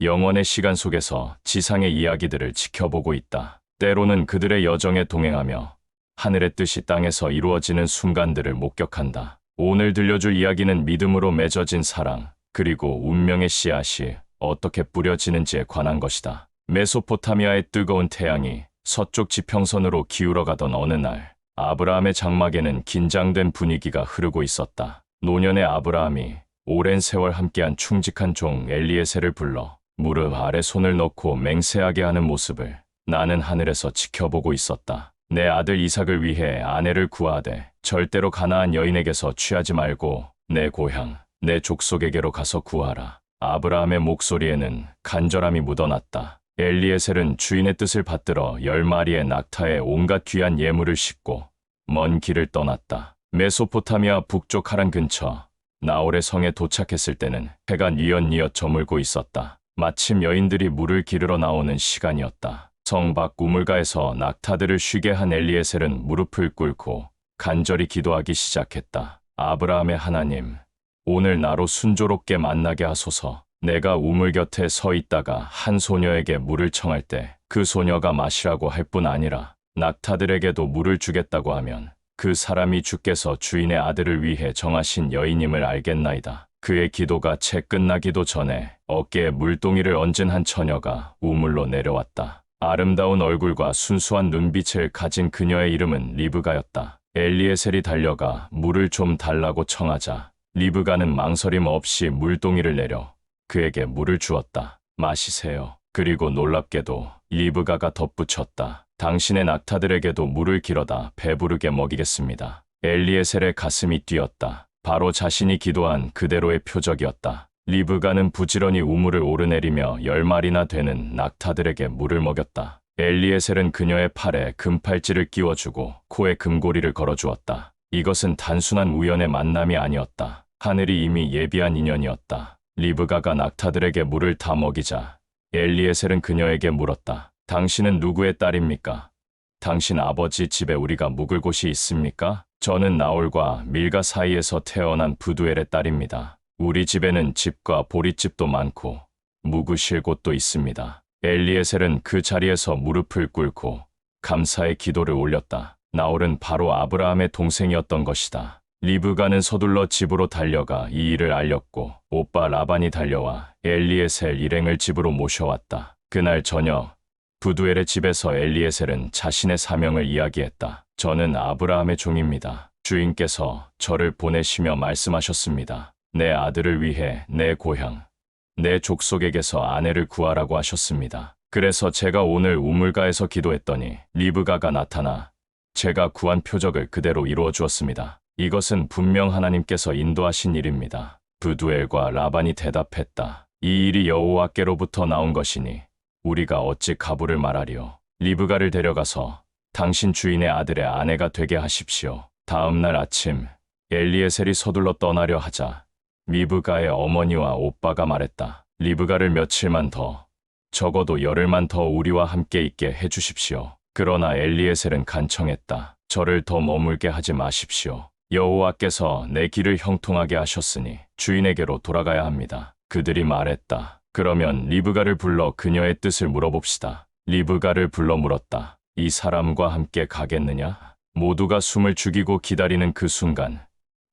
영원의 시간 속에서 지상의 이야기들을 지켜보고 있다. 때로는 그들의 여정에 동행하며 하늘의 뜻이 땅에서 이루어지는 순간들을 목격한다. 오늘 들려줄 이야기는 믿음으로 맺어진 사랑, 그리고 운명의 씨앗이 어떻게 뿌려지는지에 관한 것이다. 메소포타미아의 뜨거운 태양이 서쪽 지평선으로 기울어가던 어느 날, 아브라함의 장막에는 긴장된 분위기가 흐르고 있었다. 노년의 아브라함이 오랜 세월 함께한 충직한 종 엘리에셀을 불러 무릎 아래 손을 넣고 맹세하게 하는 모습을 나는 하늘에서 지켜보고 있었다. 내 아들 이삭을 위해 아내를 구하되 절대로 가나안 여인에게서 취하지 말고 내 고향, 내 족속에게로 가서 구하라. 아브라함의 목소리에는 간절함이 묻어났다. 엘리에셀은 주인의 뜻을 받들어 10마리의 낙타에 온갖 귀한 예물을 싣고 먼 길을 떠났다. 메소포타미아 북쪽 하란 근처 나홀의 성에 도착했을 때는 해가 뉘엿뉘엿 저물고 있었다. 마침 여인들이 물을 기르러 나오는 시간이었다. 성 밖 우물가에서 낙타들을 쉬게 한 엘리에셀은 무릎을 꿇고 간절히 기도하기 시작했다. 아브라함의 하나님, 오늘 나로 순조롭게 만나게 하소서. 내가 우물 곁에 서 있다가 한 소녀에게 물을 청할 때 그 소녀가 마시라고 할 뿐 아니라 낙타들에게도 물을 주겠다고 하면 그 사람이 주께서 주인의 아들을 위해 정하신 여인임을 알겠나이다. 그의 기도가 채 끝나기도 전에 어깨에 물동이를 얹은 한 처녀가 우물로 내려왔다. 아름다운 얼굴과 순수한 눈빛을 가진 그녀의 이름은 리브가였다. 엘리에셀이 달려가 물을 좀 달라고 청하자 리브가는 망설임 없이 물동이를 내려 그에게 물을 주었다. 마시세요. 그리고 놀랍게도 리브가가 덧붙였다. 당신의 낙타들에게도 물을 길어다 배부르게 먹이겠습니다. 엘리에셀의 가슴이 뛰었다. 바로 자신이 기도한 그대로의 표적이었다. 리브가는 부지런히 우물을 오르내리며 10마리나 되는 낙타들에게 물을 먹였다. 엘리에셀은 그녀의 팔에 금팔찌를 끼워주고 코에 금고리를 걸어주었다. 이것은 단순한 우연의 만남이 아니었다. 하늘이 이미 예비한 인연이었다. 리브가가 낙타들에게 물을 다 먹이자 엘리에셀은 그녀에게 물었다. 당신은 누구의 딸입니까? 당신 아버지 집에 우리가 묵을 곳이 있습니까? 저는 나홀과 밀가 사이에서 태어난 부두엘의 딸입니다. 우리 집에는 집과 보릿집도 많고 묵으실 곳도 있습니다. 엘리에셀은 그 자리에서 무릎을 꿇고 감사의 기도를 올렸다. 나홀은 바로 아브라함의 동생이었던 것이다. 리브가는 서둘러 집으로 달려가 이 일을 알렸고 오빠 라반이 달려와 엘리에셀 일행을 집으로 모셔왔다. 그날 저녁 부두엘의 집에서 엘리에셀은 자신의 사명을 이야기했다. 저는 아브라함의 종입니다. 주인께서 저를 보내시며 말씀하셨습니다. 내 아들을 위해 내 고향, 내 족속에게서 아내를 구하라고 하셨습니다. 그래서 제가 오늘 우물가에서 기도했더니 리브가가 나타나 제가 구한 표적을 그대로 이루어 주었습니다. 이것은 분명 하나님께서 인도하신 일입니다. 부두엘과 라반이 대답했다. 이 일이 여호와께로부터 나온 것이니 우리가 어찌 가부를 말하리요. 리브가를 데려가서 당신 주인의 아들의 아내가 되게 하십시오. 다음 날 아침 엘리에셀이 서둘러 떠나려 하자 리브가의 어머니와 오빠가 말했다. 리브가를 며칠만 더, 적어도 열흘만 더 우리와 함께 있게 해주십시오. 그러나 엘리에셀은 간청했다. 저를 더 머물게 하지 마십시오. 여호와께서 내 길을 형통하게 하셨으니 주인에게로 돌아가야 합니다. 그들이 말했다. 그러면 리브가를 불러 그녀의 뜻을 물어봅시다. 리브가를 불러 물었다. 이 사람과 함께 가겠느냐? 모두가 숨을 죽이고 기다리는 그 순간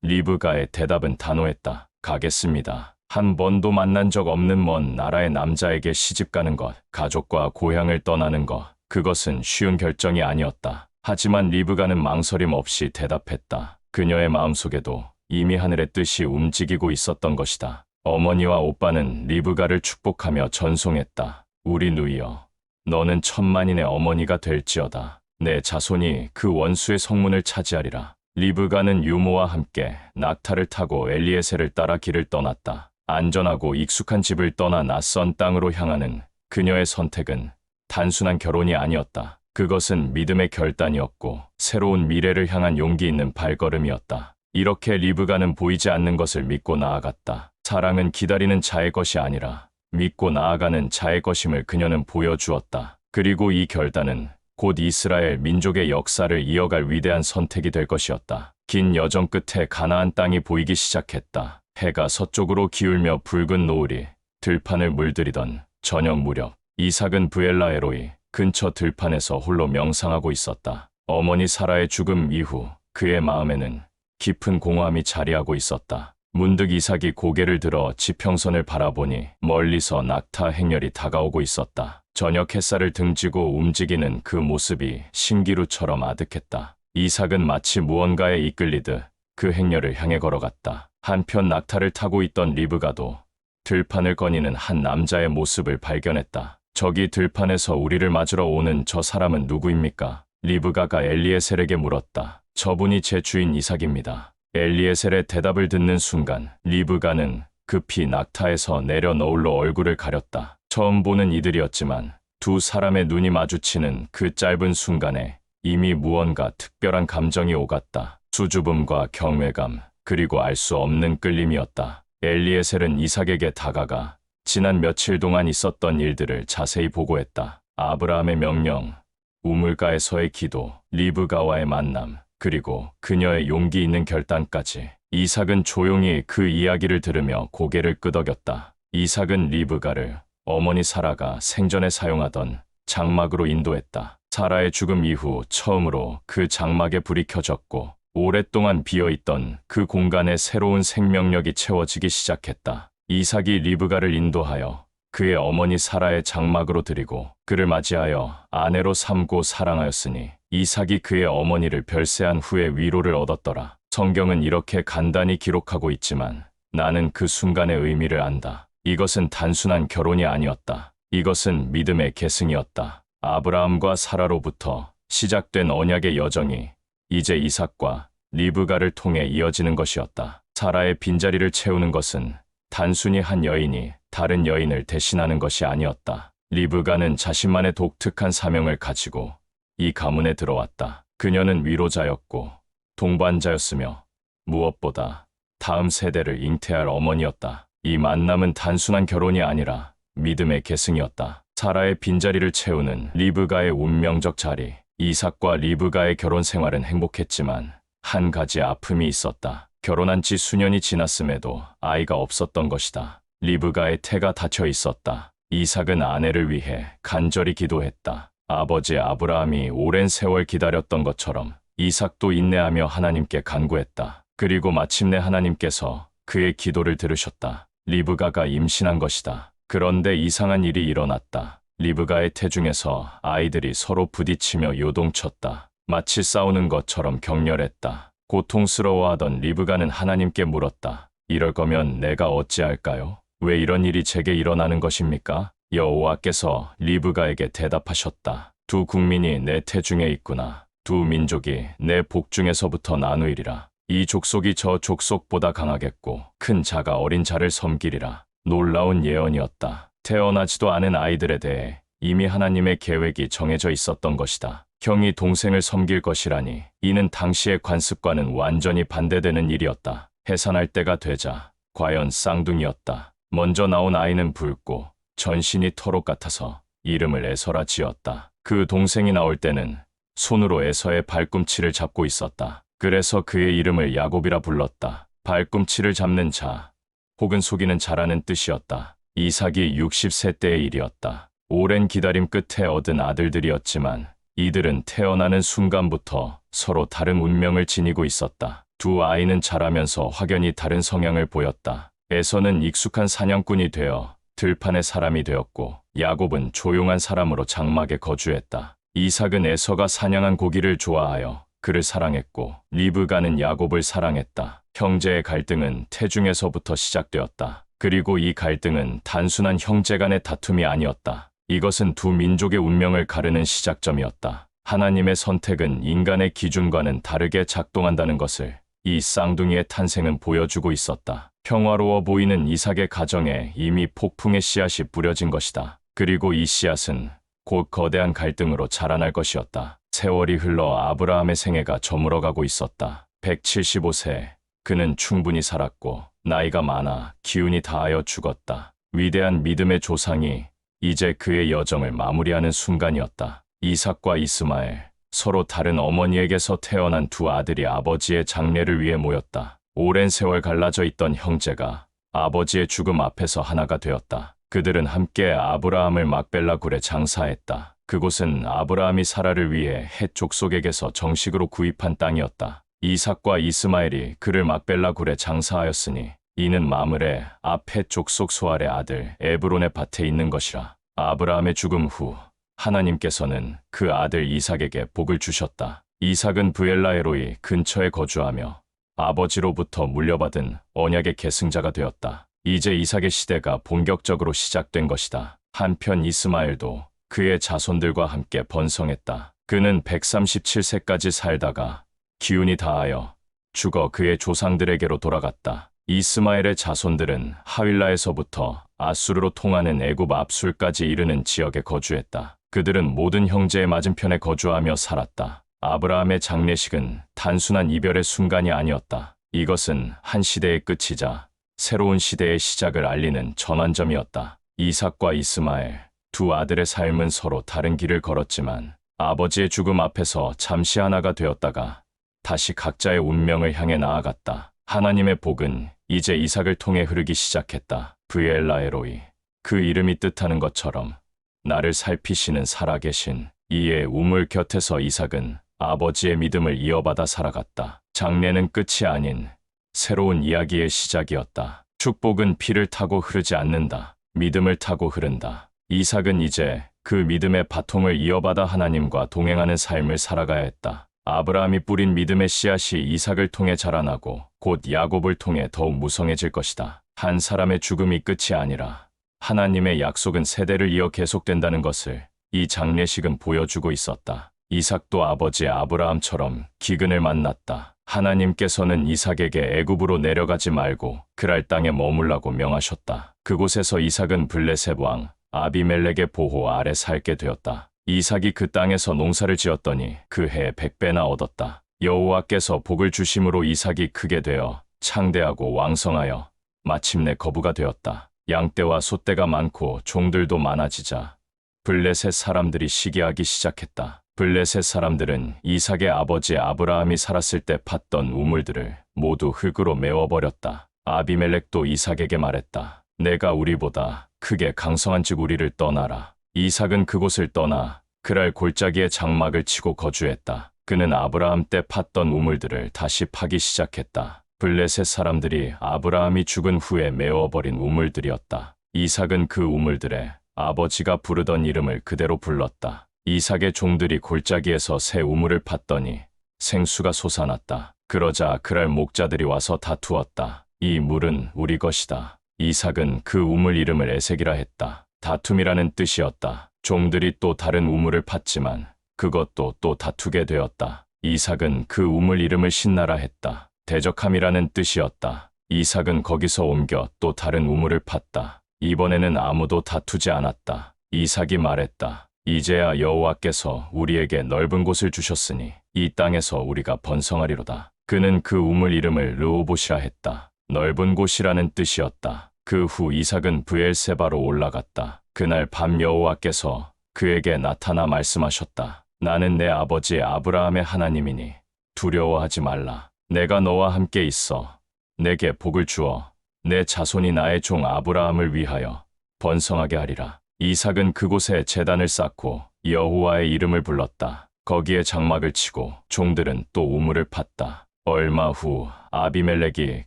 리브가의 대답은 단호했다. 가겠습니다. 한 번도 만난 적 없는 먼 나라의 남자에게 시집가는 것, 가족과 고향을 떠나는 것, 그것은 쉬운 결정이 아니었다. 하지만 리브가는 망설임 없이 대답했다. 그녀의 마음속에도 이미 하늘의 뜻이 움직이고 있었던 것이다. 어머니와 오빠는 리브가를 축복하며 전송했다. 우리 누이여, 너는 천만인의 어머니가 될지어다. 내 자손이 그 원수의 성문을 차지하리라. 리브가는 유모와 함께 낙타를 타고 엘리에셀을 따라 길을 떠났다. 안전하고 익숙한 집을 떠나 낯선 땅으로 향하는 그녀의 선택은 단순한 결혼이 아니었다. 그것은 믿음의 결단이었고 새로운 미래를 향한 용기 있는 발걸음이었다. 이렇게 리브가는 보이지 않는 것을 믿고 나아갔다. 사랑은 기다리는 자의 것이 아니라 믿고 나아가는 자의 것임을 그녀는 보여주었다. 그리고 이 결단은 곧 이스라엘 민족의 역사를 이어갈 위대한 선택이 될 것이었다. 긴 여정 끝에 가나안 땅이 보이기 시작했다. 해가 서쪽으로 기울며 붉은 노을이 들판을 물들이던 저녁 무렵 이삭은 부엘라 에로이 근처 들판에서 홀로 명상하고 있었다. 어머니 사라의 죽음 이후 그의 마음에는 깊은 공허함이 자리하고 있었다. 문득 이삭이 고개를 들어 지평선을 바라보니 멀리서 낙타 행렬이 다가오고 있었다. 저녁 햇살을 등지고 움직이는 그 모습이 신기루처럼 아득했다. 이삭은 마치 무언가에 이끌리듯 그 행렬을 향해 걸어갔다. 한편 낙타를 타고 있던 리브가도 들판을 거니는 한 남자의 모습을 발견했다. 저기 들판에서 우리를 맞으러 오는 저 사람은 누구입니까? 리브가가 엘리에셀에게 물었다. 저분이 제 주인 이삭입니다. 엘리에셀의 대답을 듣는 순간 리브가는 급히 낙타에서 내려 너울로 얼굴을 가렸다. 처음 보는 이들이었지만 두 사람의 눈이 마주치는 그 짧은 순간에 이미 무언가 특별한 감정이 오갔다. 수줍음과 경외감, 그리고 알 수 없는 끌림이었다. 엘리에셀은 이삭에게 다가가 지난 며칠 동안 있었던 일들을 자세히 보고했다. 아브라함의 명령, 우물가에서의 기도, 리브가와의 만남, 그리고 그녀의 용기 있는 결단까지. 이삭은 조용히 그 이야기를 들으며 고개를 끄덕였다. 이삭은 리브가를 어머니 사라가 생전에 사용하던 장막으로 인도했다. 사라의 죽음 이후 처음으로 그 장막에 불이 켜졌고 오랫동안 비어있던 그 공간에 새로운 생명력이 채워지기 시작했다. 이삭이 리브가를 인도하여 그의 어머니 사라의 장막으로 들이고 그를 맞이하여 아내로 삼고 사랑하였으니 이삭이 그의 어머니를 별세한 후에 위로를 얻었더라. 성경은 이렇게 간단히 기록하고 있지만 나는 그 순간의 의미를 안다. 이것은 단순한 결혼이 아니었다. 이것은 믿음의 계승이었다. 아브라함과 사라로부터 시작된 언약의 여정이 이제 이삭과 리브가를 통해 이어지는 것이었다. 사라의 빈자리를 채우는 것은 단순히 한 여인이 다른 여인을 대신하는 것이 아니었다. 리브가는 자신만의 독특한 사명을 가지고 이 가문에 들어왔다. 그녀는 위로자였고 동반자였으며 무엇보다 다음 세대를 잉태할 어머니였다. 이 만남은 단순한 결혼이 아니라 믿음의 계승이었다. 사라의 빈자리를 채우는 리브가의 운명적 자리. 이삭과 리브가의 결혼 생활은 행복했지만 한 가지 아픔이 있었다. 결혼한 지 수년이 지났음에도 아이가 없었던 것이다. 리브가의 태가 닫혀 있었다. 이삭은 아내를 위해 간절히 기도했다. 아버지 아브라함이 오랜 세월 기다렸던 것처럼 이삭도 인내하며 하나님께 간구했다. 그리고 마침내 하나님께서 그의 기도를 들으셨다. 리브가가 임신한 것이다. 그런데 이상한 일이 일어났다. 리브가의 태중에서 아이들이 서로 부딪히며 요동쳤다. 마치 싸우는 것처럼 격렬했다. 고통스러워하던 리브가는 하나님께 물었다. 이럴 거면 내가 어찌할까요? 왜 이런 일이 제게 일어나는 것입니까? 여호와께서 리브가에게 대답하셨다. 두 국민이 내 태중에 있구나. 두 민족이 내 복중에서부터 나누이리라. 이 족속이 저 족속보다 강하겠고 큰 자가 어린 자를 섬기리라. 놀라운 예언이었다. 태어나지도 않은 아이들에 대해 이미 하나님의 계획이 정해져 있었던 것이다. 형이 동생을 섬길 것이라니 이는 당시의 관습과는 완전히 반대되는 일이었다. 해산할 때가 되자 과연 쌍둥이였다. 먼저 나온 아이는 붉고 전신이 털옷 같아서 이름을 에서라 지었다. 그 동생이 나올 때는 손으로 에서의 발꿈치를 잡고 있었다. 그래서 그의 이름을 야곱이라 불렀다. 발꿈치를 잡는 자 혹은 속이는 자라는 뜻이었다. 이삭이 60세 때의 일이었다. 오랜 기다림 끝에 얻은 아들들이었지만 이들은 태어나는 순간부터 서로 다른 운명을 지니고 있었다. 두 아이는 자라면서 확연히 다른 성향을 보였다. 에서는 익숙한 사냥꾼이 되어 들판의 사람이 되었고 야곱은 조용한 사람으로 장막에 거주했다. 이삭은 에서가 사냥한 고기를 좋아하여 그를 사랑했고 리브가는 야곱을 사랑했다. 형제의 갈등은 태중에서부터 시작되었다. 그리고 이 갈등은 단순한 형제 간의 다툼이 아니었다. 이것은 두 민족의 운명을 가르는 시작점이었다. 하나님의 선택은 인간의 기준과는 다르게 작동한다는 것을 이 쌍둥이의 탄생은 보여주고 있었다. 평화로워 보이는 이삭의 가정에 이미 폭풍의 씨앗이 뿌려진 것이다. 그리고 이 씨앗은 곧 거대한 갈등으로 자라날 것이었다. 세월이 흘러 아브라함의 생애가 저물어가고 있었다. 175세, 그는 충분히 살았고 나이가 많아 기운이 다하여 죽었다. 위대한 믿음의 조상이 이제 그의 여정을 마무리하는 순간이었다. 이삭과 이스마엘, 서로 다른 어머니에게서 태어난 두 아들이 아버지의 장례를 위해 모였다. 오랜 세월 갈라져 있던 형제가 아버지의 죽음 앞에서 하나가 되었다. 그들은 함께 아브라함을 막벨라 굴에 장사했다. 그곳은 아브라함이 사라를 위해 헷 족속에게서 정식으로 구입한 땅이었다. 이삭과 이스마엘이 그를 막벨라 굴에 장사하였으니 이는 마므레 앞 헷 족속 소알의 아들 에브론의 밭에 있는 것이라. 아브라함의 죽음 후 하나님께서는 그 아들 이삭에게 복을 주셨다. 이삭은 브엘라에로이 근처에 거주하며 아버지로부터 물려받은 언약의 계승자가 되었다. 이제 이삭의 시대가 본격적으로 시작된 것이다. 한편 이스마엘도 그의 자손들과 함께 번성했다. 그는 137세까지 살다가 기운이 다하여 죽어 그의 조상들에게로 돌아갔다. 이스마엘의 자손들은 하윌라에서부터 아수르로 통하는 애굽 앞술까지 이르는 지역에 거주했다. 그들은 모든 형제의 맞은편에 거주하며 살았다. 아브라함의 장례식은 단순한 이별의 순간이 아니었다. 이것은 한 시대의 끝이자 새로운 시대의 시작을 알리는 전환점이었다. 이삭과 이스마엘, 두 아들의 삶은 서로 다른 길을 걸었지만 아버지의 죽음 앞에서 잠시 하나가 되었다가 다시 각자의 운명을 향해 나아갔다. 하나님의 복은 이제 이삭을 통해 흐르기 시작했다. 브엘라에로이, 그 이름이 뜻하는 것처럼 나를 살피시는 살아계신 이의 우물 곁에서 이삭은 아버지의 믿음을 이어받아 살아갔다. 장례는 끝이 아닌 새로운 이야기의 시작이었다. 축복은 피를 타고 흐르지 않는다. 믿음을 타고 흐른다. 이삭은 이제 그 믿음의 바통을 이어받아 하나님과 동행하는 삶을 살아가야 했다. 아브라함이 뿌린 믿음의 씨앗이 이삭을 통해 자라나고 곧 야곱을 통해 더욱 무성해질 것이다. 한 사람의 죽음이 끝이 아니라 하나님의 약속은 세대를 이어 계속된다는 것을 이 장례식은 보여주고 있었다. 이삭도 아버지 아브라함처럼 기근을 만났다. 하나님께서는 이삭에게 애굽으로 내려가지 말고 그랄 땅에 머물라고 명하셨다. 그곳에서 이삭은 블레셋 왕 아비멜렉의 보호 아래 살게 되었다. 이삭이 그 땅에서 농사를 지었더니 그 해에 100배나 얻었다. 여호와께서 복을 주심으로 이삭이 크게 되어 창대하고 왕성하여 마침내 거부가 되었다. 양떼와 소떼가 많고 종들도 많아지자 블레셋 사람들이 시기하기 시작했다. 블레셋 사람들은 이삭의 아버지 아브라함이 살았을 때 팠던 우물들을 모두 흙으로 메워버렸다. 아비멜렉도 이삭에게 말했다. 내가 우리보다 크게 강성한 즉 우리를 떠나라. 이삭은 그곳을 떠나 그랄 골짜기에 장막을 치고 거주했다. 그는 아브라함 때 팠던 우물들을 다시 파기 시작했다. 블레셋 사람들이 아브라함이 죽은 후에 메워버린 우물들이었다. 이삭은 그 우물들에 아버지가 부르던 이름을 그대로 불렀다. 이삭의 종들이 골짜기에서 새 우물을 팠더니 생수가 솟아났다. 그러자 그랄 목자들이 와서 다투었다. 이 물은 우리 것이다. 이삭은 그 우물 이름을 에색이라 했다. 다툼이라는 뜻이었다. 종들이 또 다른 우물을 팠지만 그것도 또 다투게 되었다. 이삭은 그 우물 이름을 신나라 했다. 대적함이라는 뜻이었다. 이삭은 거기서 옮겨 또 다른 우물을 팠다. 이번에는 아무도 다투지 않았다. 이삭이 말했다. 이제야 여호와께서 우리에게 넓은 곳을 주셨으니 이 땅에서 우리가 번성하리로다. 그는 그 우물 이름을 르호봇이라 했다. 넓은 곳이라는 뜻이었다. 그 후 이삭은 브엘세바로 올라갔다. 그날 밤 여호와께서 그에게 나타나 말씀하셨다. 나는 내 아버지 아브라함의 하나님이니 두려워하지 말라. 내가 너와 함께 있어 내게 복을 주어 내 자손이 나의 종 아브라함을 위하여 번성하게 하리라. 이삭은 그곳에 제단을 쌓고 여호와의 이름을 불렀다. 거기에 장막을 치고 종들은 또 우물을 팠다. 얼마 후 아비멜렉이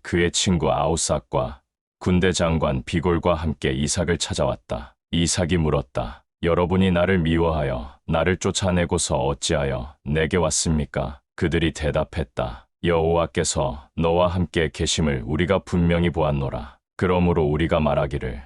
그의 친구 아우삭과 군대 장관 비골과 함께 이삭을 찾아왔다. 이삭이 물었다. 여러분이 나를 미워하여 나를 쫓아내고서 어찌하여 내게 왔습니까? 그들이 대답했다. 여호와께서 너와 함께 계심을 우리가 분명히 보았노라. 그러므로 우리가 말하기를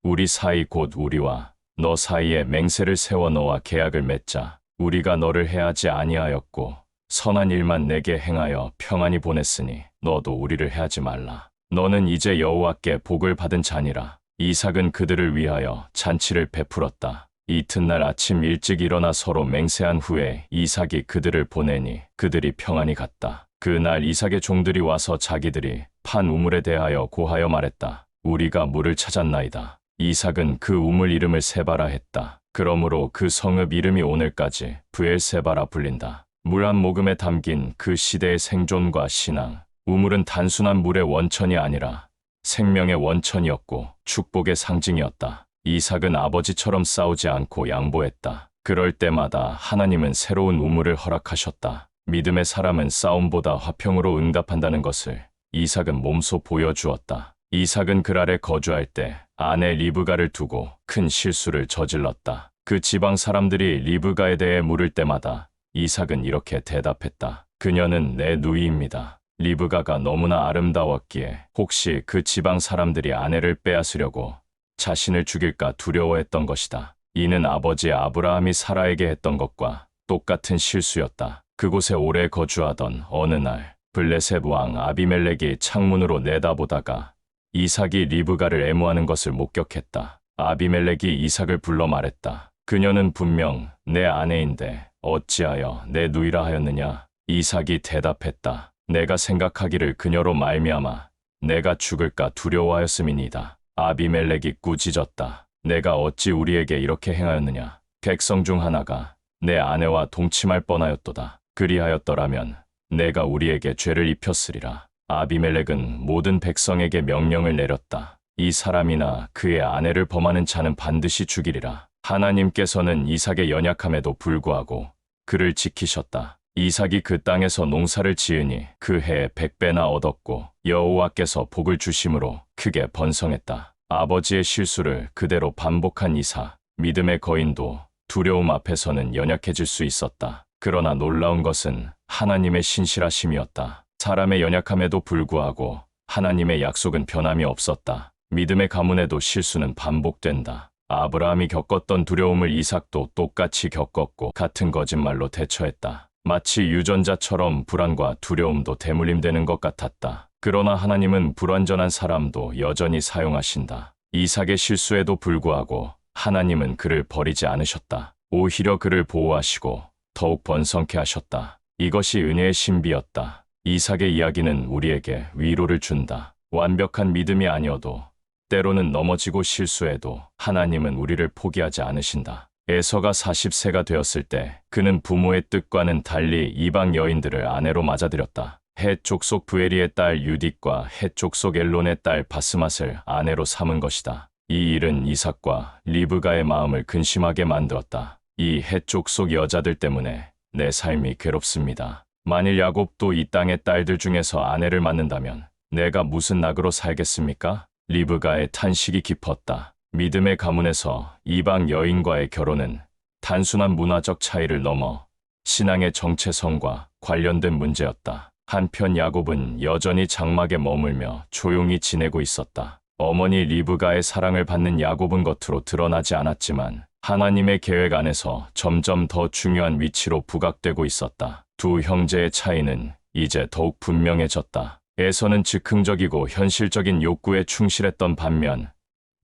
우리 사이 곧 우리와 너 사이에 맹세를 세워 너와 계약을 맺자. 우리가 너를 해하지 아니하였고 선한 일만 내게 행하여 평안히 보냈으니 너도 우리를 해하지 말라. 너는 이제 여호와께 복을 받은 자니라. 이삭은 그들을 위하여 잔치를 베풀었다. 이튿날 아침 일찍 일어나 서로 맹세한 후에 이삭이 그들을 보내니 그들이 평안히 갔다. 그날 이삭의 종들이 와서 자기들이 판 우물에 대하여 고하여 말했다. 우리가 물을 찾았나이다. 이삭은 그 우물 이름을 세바라 했다. 그러므로 그 성읍 이름이 오늘까지 브엘세바라 불린다. 물 한 모금에 담긴 그 시대의 생존과 신앙. 우물은 단순한 물의 원천이 아니라 생명의 원천이었고 축복의 상징이었다. 이삭은 아버지처럼 싸우지 않고 양보했다. 그럴 때마다 하나님은 새로운 우물을 허락하셨다. 믿음의 사람은 싸움보다 화평으로 응답한다는 것을 이삭은 몸소 보여주었다. 이삭은 그랄에 거주할 때 아내 리브가를 두고 큰 실수를 저질렀다. 그 지방 사람들이 리브가에 대해 물을 때마다 이삭은 이렇게 대답했다. 그녀는 내 누이입니다. 리브가가 너무나 아름다웠기에 혹시 그 지방 사람들이 아내를 빼앗으려고 자신을 죽일까 두려워했던 것이다. 이는 아버지 아브라함이 사라에게 했던 것과 똑같은 실수였다. 그곳에 오래 거주하던 어느 날 블레셋 왕 아비멜렉이 창문으로 내다보다가 이삭이 리브가를 애무하는 것을 목격했다. 아비멜렉이 이삭을 불러 말했다. 그녀는 분명 내 아내인데 어찌하여 내 누이라 하였느냐? 이삭이 대답했다. 내가 생각하기를 그녀로 말미암아 내가 죽을까 두려워하였음이니이다. 아비멜렉이 꾸짖었다. 내가 어찌 우리에게 이렇게 행하였느냐? 백성 중 하나가 내 아내와 동침할 뻔하였도다. 그리하였더라면 내가 우리에게 죄를 입혔으리라. 아비멜렉은 모든 백성에게 명령을 내렸다. 이 사람이나 그의 아내를 범하는 자는 반드시 죽이리라. 하나님께서는 이삭의 연약함에도 불구하고 그를 지키셨다. 이삭이 그 땅에서 농사를 지으니 그 해에 100배나 얻었고 여호와께서 복을 주심으로 크게 번성했다. 아버지의 실수를 그대로 반복한 이삭. 믿음의 거인도 두려움 앞에서는 연약해질 수 있었다. 그러나 놀라운 것은 하나님의 신실하심이었다. 사람의 연약함에도 불구하고 하나님의 약속은 변함이 없었다. 믿음의 가문에도 실수는 반복된다. 아브라함이 겪었던 두려움을 이삭도 똑같이 겪었고 같은 거짓말로 대처했다. 마치 유전자처럼 불안과 두려움도 대물림되는 것 같았다. 그러나 하나님은 불완전한 사람도 여전히 사용하신다. 이삭의 실수에도 불구하고 하나님은 그를 버리지 않으셨다. 오히려 그를 보호하시고 더욱 번성케 하셨다. 이것이 은혜의 신비였다. 이삭의 이야기는 우리에게 위로를 준다. 완벽한 믿음이 아니어도 때로는 넘어지고 실수해도 하나님은 우리를 포기하지 않으신다. 에서가 40세가 되었을 때 그는 부모의 뜻과는 달리 이방 여인들을 아내로 맞아들였다. 헷 족속 부에리의 딸 유딧과 헷 족속 엘론의 딸 바스맛을 아내로 삼은 것이다. 이 일은 이삭과 리브가의 마음을 근심하게 만들었다. 이 헷 족속 여자들 때문에 내 삶이 괴롭습니다. 만일 야곱도 이 땅의 딸들 중에서 아내를 맡는다면 내가 무슨 낙으로 살겠습니까? 리브가의 탄식이 깊었다. 믿음의 가문에서 이방 여인과의 결혼은 단순한 문화적 차이를 넘어 신앙의 정체성과 관련된 문제였다. 한편 야곱은 여전히 장막에 머물며 조용히 지내고 있었다. 어머니 리브가의 사랑을 받는 야곱은 겉으로 드러나지 않았지만 하나님의 계획 안에서 점점 더 중요한 위치로 부각되고 있었다. 두 형제의 차이는 이제 더욱 분명해졌다. 에서는 즉흥적이고 현실적인 욕구에 충실했던 반면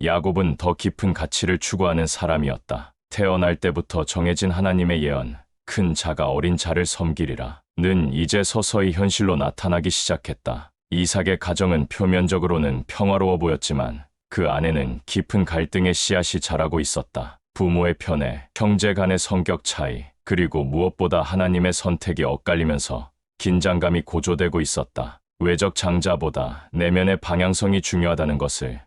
야곱은 더 깊은 가치를 추구하는 사람이었다. 태어날 때부터 정해진 하나님의 예언, 큰 자가 어린 자를 섬기리라 는 이제 서서히 현실로 나타나기 시작했다. 이삭의 가정은 표면적으로는 평화로워 보였지만 그 안에는 깊은 갈등의 씨앗이 자라고 있었다. 부모의 편애, 형제 간의 성격 차이, 그리고 무엇보다 하나님의 선택이 엇갈리면서 긴장감이 고조되고 있었다. 외적 장자보다 내면의 방향성이 중요하다는 것을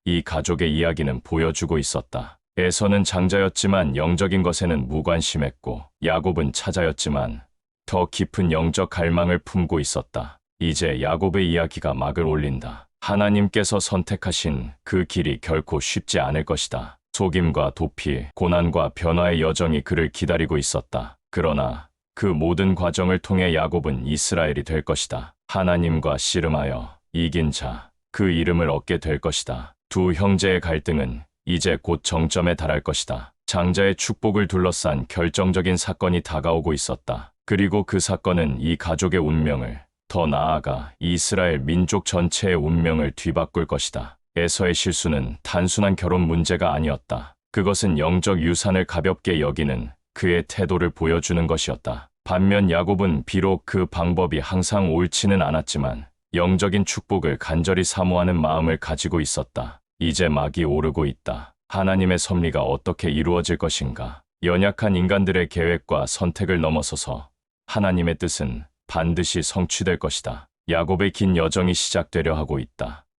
이 가족의 이야기는 보여주고 있었다. 에서는 장자였지만 영적인 것에는 무관심했고 야곱은 차자였지만 더 깊은 영적 갈망을 품고 있었다. 이제 야곱의 이야기가 막을 올린다. 하나님께서 선택하신 그 길이 결코 쉽지 않을 것이다. 속임과 도피, 고난과 변화의 여정이 그를 기다리고 있었다. 그러나 그 모든 과정을 통해 야곱은 이스라엘이 될 것이다. 하나님과 씨름하여 이긴 자, 그 이름을 얻게 될 것이다. 두 형제의 갈등은 이제 곧 정점에 달할 것이다. 장자의 축복을 둘러싼 결정적인 사건이 다가오고 있었다. 그리고 그 사건은 이 가족의 운명을, 더 나아가 이스라엘 민족 전체의 운명을 뒤바꿀 것이다. 에서의 실수는 단순한 결혼 문제가 아니었다. 그것은 영적 유산을 가볍게 여기는 그의 태도를 보여주는 것이었다. 반면 야곱은 비록 그 방법이 항상 옳지는 않았지만 영적인 축복을 간절히 사모하는 마음을 가지고 있었다. 이제 막이 오르고 있다. 하나님의 섭리가 어떻게 이루어질 것인가? 연약한 인간들의 계획과 선택을 넘어서서 하나님의 뜻은 반드시 성취될 것이다. 야곱의 긴 여정이 시작되려 하고 있다.